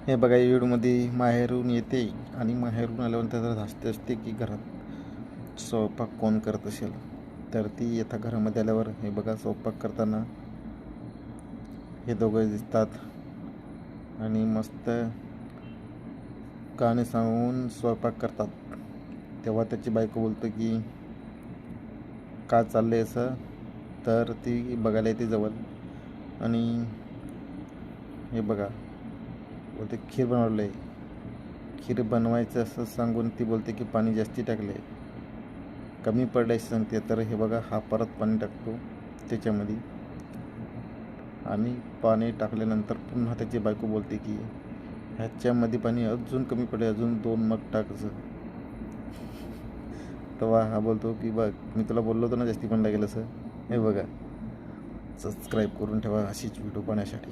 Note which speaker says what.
Speaker 1: हे बघा, या व्हिडिओमध्ये माहेरून येते आणि माहेरून आल्यावर त्याला धास्ते असते की घरात स्वयंपाक कोण करत असेल. तर ती येता घरामध्ये आल्यावर हे बघा, स्वयंपाक करताना हे दोघं दिसतात आणि मस्त गाणे सांगून स्वयंपाक करतात. तेव्हा त्याची बायको बोलतो की का चाललंय असं. तर ती बघायला येते जवळ आणि हे बघा, बोलते खीर बनवलं आहे. खीर बनवायचं असं सांगून ती बोलते की पाणी जास्ती टाकले, कमी पडल्याचे सांगते. तर हे बघा, हा परत पाणी टाकतो त्याच्यामध्ये आणि पाणी टाकल्यानंतर पुन्हा त्याची बायको बोलते की ह्याच्यामध्ये पाणी अजून कमी पडले, अजून 2 मग टाकायचं. तेव्हा हा बोलतो की बघ, मी तुला बोललो होतो ना जास्ती पण लागेल असं. हे बघा, सबस्क्राईब करून ठेवा अशीच व्हिडिओ पाहण्यासाठी.